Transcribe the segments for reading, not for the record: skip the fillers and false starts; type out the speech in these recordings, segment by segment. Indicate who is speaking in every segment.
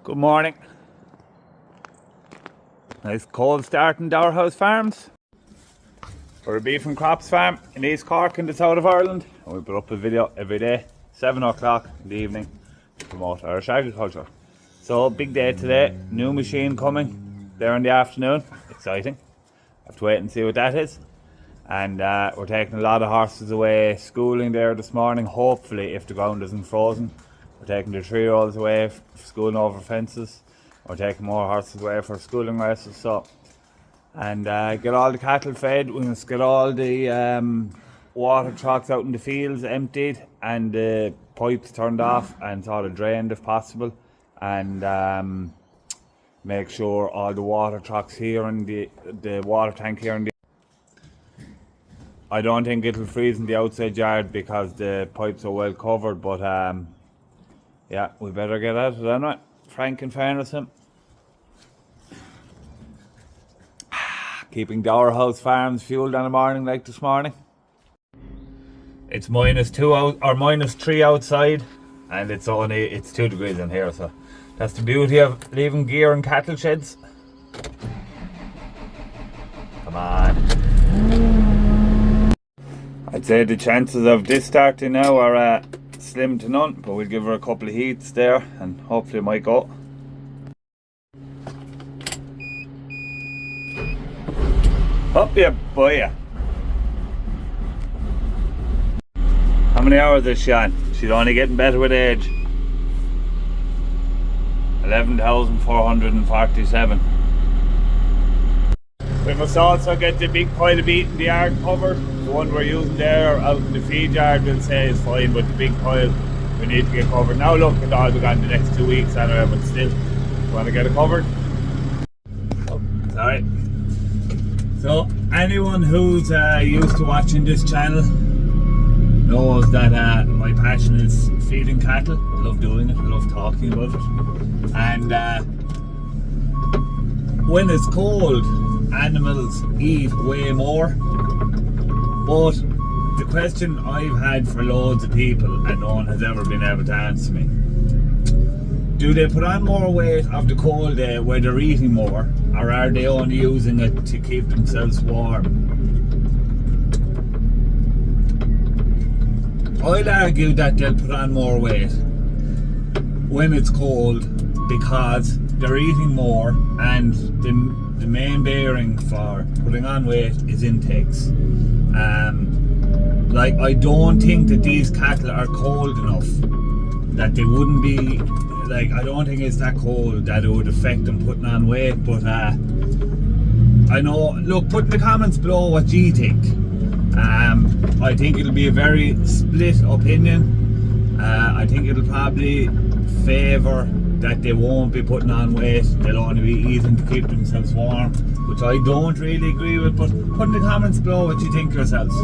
Speaker 1: Good morning. Nice cold start in Dower House Farms. We're a beef and crops farm in East Cork in the south of Ireland, and we put up a video every day, 7 o'clock in the evening, to promote Irish agriculture. So, big day today, new machine coming there in the afternoon, exciting. I have to wait and see what that is. And we're taking a lot of horses away schooling there this morning, hopefully if the ground isn't frozen. We're taking the 3-year-olds away for schooling over fences. We're taking more horses away for schooling races. And get all the cattle fed. We must get all the water trucks out in the fields emptied and the pipes turned off and sort of drained if possible. And make sure all the water trucks here and the water tank here and I don't think it'll freeze in the outside yard because the pipes are well covered, but yeah, we better get at it anyway. Frank, in fairness, him. Keeping Dower House Farms fueled on a morning like this morning. It's -2 out or -3 outside, and it's 2 degrees in here. So that's the beauty of leaving gear in cattle sheds. Come on. I'd say the chances of this starting now are slim to none, but we'll give her a couple of heats there and hopefully it might go. Up you boy. How many hours is she on? She's only getting better with age. 11,447. We must also get the big pile of meat in the yard covered. The one we're using there out in the feed yard, we'll say is fine, but the big pile we need to get covered. Now look, it'll all be gone the next 2 weeks anyway, but still, we want to get it covered. Oh, sorry. So, anyone who's used to watching this channel knows that my passion is feeding cattle. I love doing it, I love talking about it. And when it's cold, animals eat way more. But the question I've had for loads of people and no one has ever been able to answer me: do they put on more weight of the cold day where they're eating more, or are they only using it to keep themselves warm? I'd argue that they'll put on more weight when it's cold because they're eating more, and the main bearing for putting on weight is intakes. Like, I don't think that these cattle are cold enough that they wouldn't be, like, I don't think it's that cold that it would affect them putting on weight. But I know, look, put in the comments below what you think. I think it'll be a very split opinion. I think it'll probably favour that they won't be putting on weight, they'll only be eating to keep themselves warm, which I don't really agree with, but put in the comments below what you think yourselves.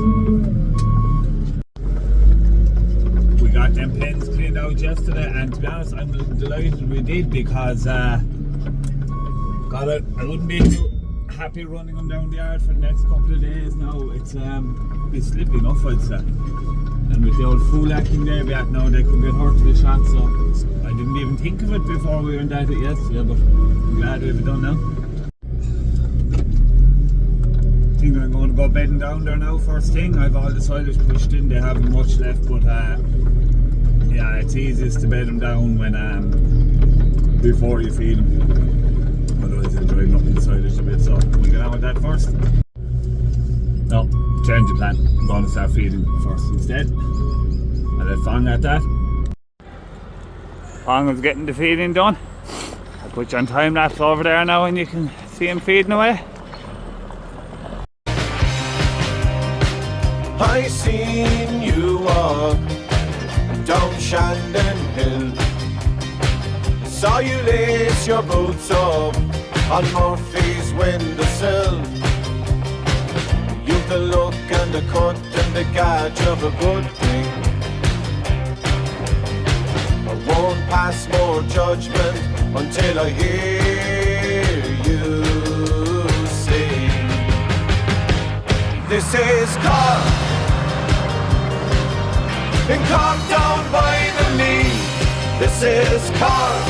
Speaker 1: We got them pens cleaned out yesterday, and to be honest, I'm delighted we did, because I wouldn't be too happy running them down the yard for the next couple of days now. It's slippy enough, I'd say. And with the old fool acting there back now, they could get hurt to the shot, so I didn't even think of it before we went at it yesterday, but I'm glad we have it done now. I think I'm going to go bedding down there now first thing. I've all the silage pushed in, they haven't much left, but yeah, it's easiest to bed them down when before you feed them. Otherwise they'll dry up in the silage a bit, so we'll get on with that first. No, change the plan. I'm going to start feeding first instead. I'll let Fong at that. Fong is getting the feeding done. I'll put you on time lapse over there now and you can see him feeding away.
Speaker 2: I seen you walk down Shandon Hill. Saw you lace your boots up on Murphy's windowsill. You've the look and the cut and the gauge of a good thing. I won't pass more judgment until I hear you sing. This is Cork, in Cork down by the knee. This is Cork,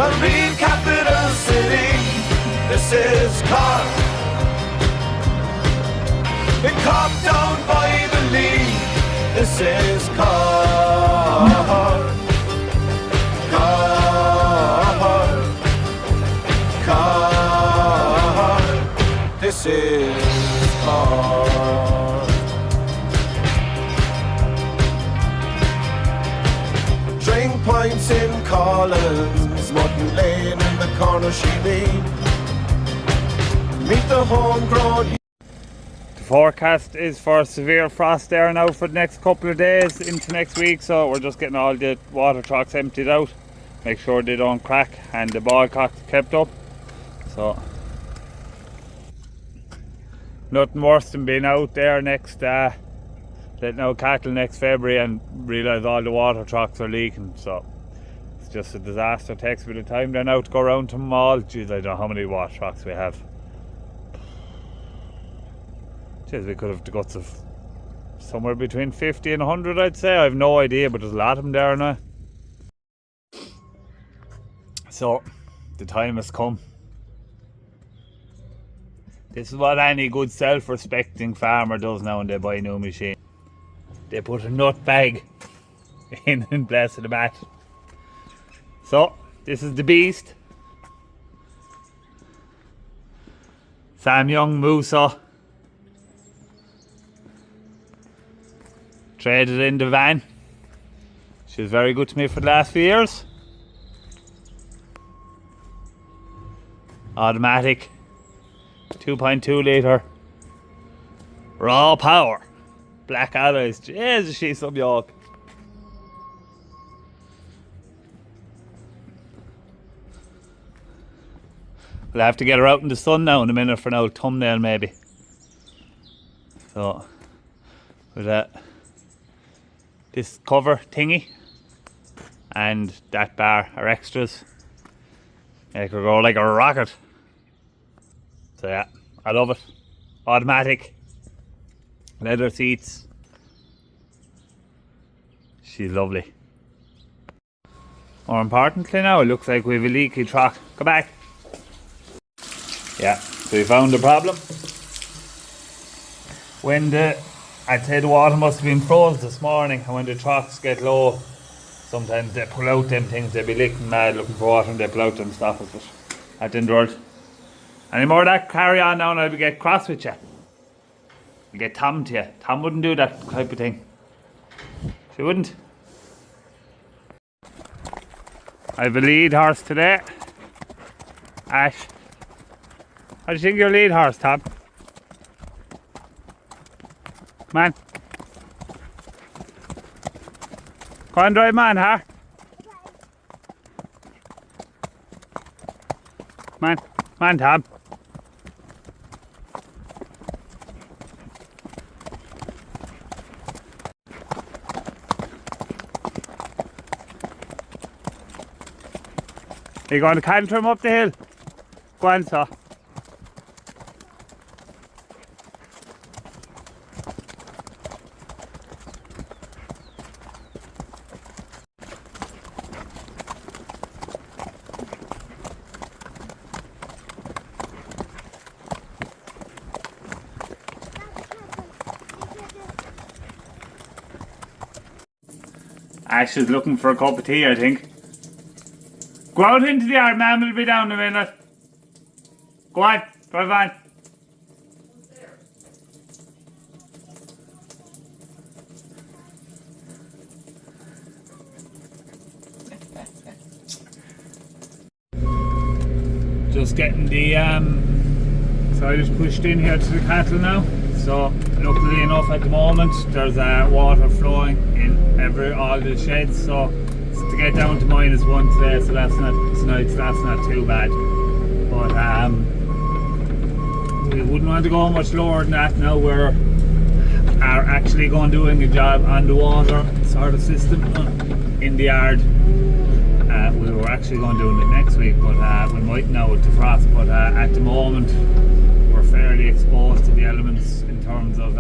Speaker 2: a real capital city. This is Cork. In Cork down by the Lee. This is Cork. Cork. Cork. This is Cork. Drink pints in Collins, Mutton Lane in the corner she meet. Meet the homegrown.
Speaker 1: The forecast is for severe frost there now for the next couple of days into next week, so we're just getting all the water trucks emptied out, make sure they don't crack and the ball cocks kept up. So nothing worse than being out there next letting out cattle next February and realise all the water trucks are leaking. So it's just a disaster. It takes a bit of time then out to go around to them all. Jeez, I don't know how many water trucks we have. Jeez, we could have the guts of somewhere between 50 and 100, I'd say. I have no idea, but there's a lot of them there now. So the time has come. This is what any good self-respecting farmer does now when they buy a new machine. They put a nut bag in place of the mat. So this is the beast. SsunYung Muso. Traded in the van. She was very good to me for the last few years. Automatic. 2.2 litre. Raw power. Black alloys. Jesus, she's some yoke. We'll have to get her out in the sun now in a minute for an old thumbnail maybe. So, with that. This cover thingy and that bar are extras. Make her go like a rocket. So yeah, I love it. Automatic. Leather seats. She's lovely. More importantly now, it looks like we have a leaky truck. Come back. Yeah, so we found the problem. When I'd say the water must have been froze this morning, and when the trucks get low, sometimes they pull out them things. They'll be licking mad looking for water and they pull out them stoppers, but that didn't work. Any more of that, carry on now and I'll get cross with you. I'll get Tom to you. Tom wouldn't do that type of thing. She wouldn't. I have a lead horse today. Ash. How do you think your lead horse, Tom? Man. Go on, drive man, huh? Man, Tom. Are you going to canter him up the hill? Go on, sir. Ash is looking for a cup of tea, I think. Go out into the yard, man, we'll be down in a minute. Go on, drive on. Just getting the so I just pushed in here to the cattle now. So luckily enough at the moment there's water flowing in all the sheds, so to get down to -1 today, so that's not too bad. But we wouldn't want to go much lower than that now. We are actually going doing a job on the water sort of system in the yard. We were actually going doing it next week, but we might now with the frost, but at the moment we're fairly exposed to the elements in terms of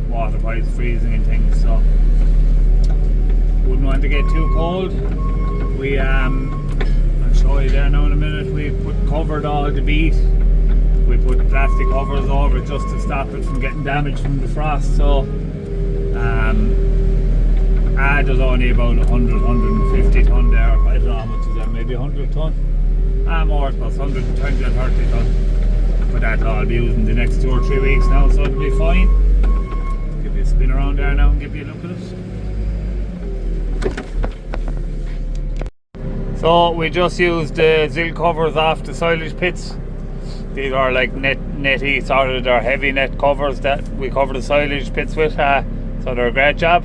Speaker 1: water pipes freezing and things, so wouldn't want to get too cold. We I'll show you there now in a minute. We covered all the beat. We put plastic covers over it just to stop it from getting damaged from the frost. So there's only about 150 tonne there. I don't know how much is that, maybe 100 tonne? More, plus 120 or 30 tonne. But that'll all be used in the next 2 or 3 weeks now, so it'll be fine. Give you a spin around there now and give you a look at it. So we just used the zill covers off the silage pits. These are like netty, sort of they're heavy net covers that we cover the silage pits with, so they're a great job.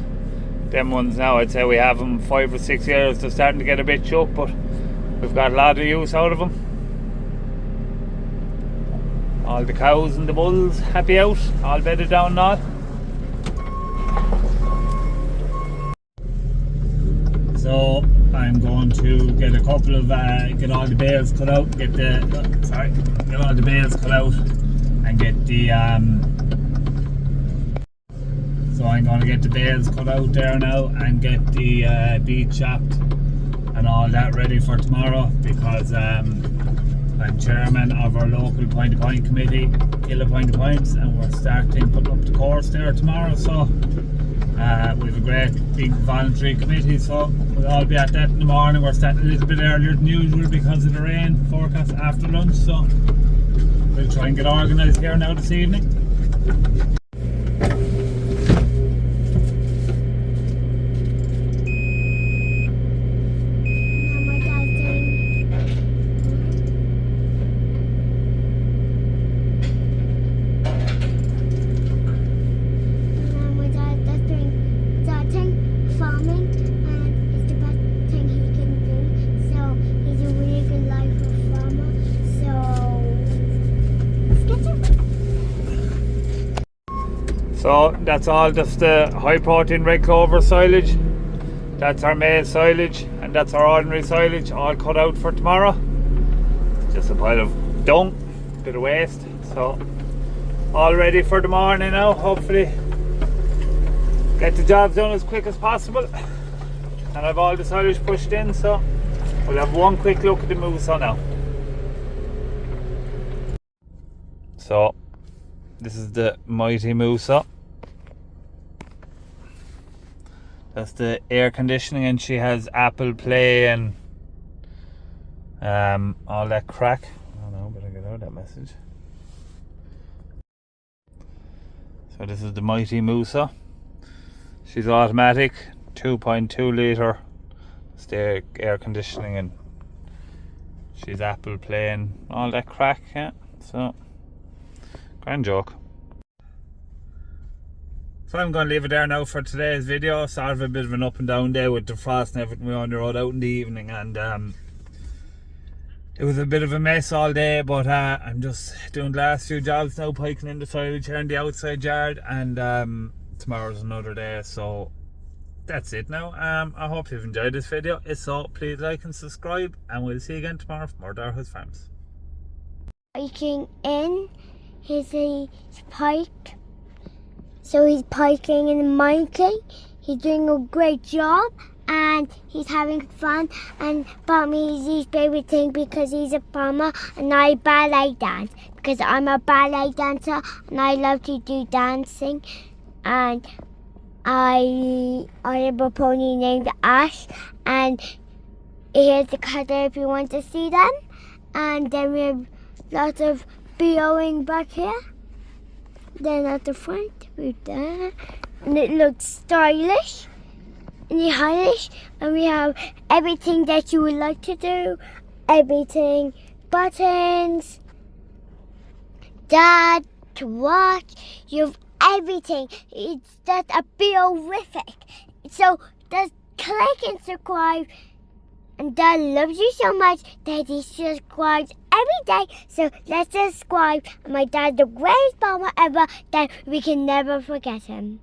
Speaker 1: Them ones now, I'd say we have them 5 or 6 years. They're starting to get a bit shook, but we've got a lot of use out of them. All the cows and the bulls happy out, all bedded down and all. So I'm going to get a couple of get all the bales cut out, get all the bales cut out, and get the so I'm going to get the bales cut out there now and get the beet chopped and all that ready for tomorrow, because I'm chairman of our local point-to-point committee, Killa Point-to-Points, and we're starting putting up the course there tomorrow. So we have a great big voluntary committee, so we'll all be at that in the morning. We're starting a little bit earlier than usual because of the rain forecast after lunch, so we'll try and get organised here now this evening. So that's all just the high protein red clover silage. That's our maize silage, and that's our ordinary silage, all cut out for tomorrow. Just a pile of dung, bit of waste. So all ready for the morning now. Hopefully get the job done as quick as possible. And I've all the silage pushed in, so we'll have one quick look at the Muso now. So this is the mighty Muso. That's the air conditioning, and she has Apple Play and all that crack. Oh no, better get out that message. So this is the mighty Muso. She's automatic, 2.2 litre. It's the air conditioning, and she's Apple Play and all that crack. Yeah, so grand joke. So I'm going to leave it there now for today's video. Sort of a bit of an up and down day with the frost and everything. We were on the road out in the evening, and it was a bit of a mess all day, but I'm just doing the last few jobs now, piking in the silage here in the outside yard, and tomorrow's another day. So that's it now. I hope you've enjoyed this video. If so, please like and subscribe, and we'll see you again tomorrow for more Darhouse Farms.
Speaker 3: Piking in, he's pike. So he's piking and miking. He's doing a great job, and he's having fun, and bought me his favorite thing because he's a farmer and I ballet dance because I'm a ballet dancer and I love to do dancing. And I have a pony named Ash, and here's the cutter if you want to see them. And then we have lots of BOing back here. Then at the front, we're there, and it looks stylish and stylish, and we have everything that you would like to do, everything, buttons, dad, to watch, you have everything. It's just a horrific. So just click and subscribe, and Dad loves you so much that he subscribes every day. So let's subscribe. And my dad's the greatest farmer ever, that we can never forget him.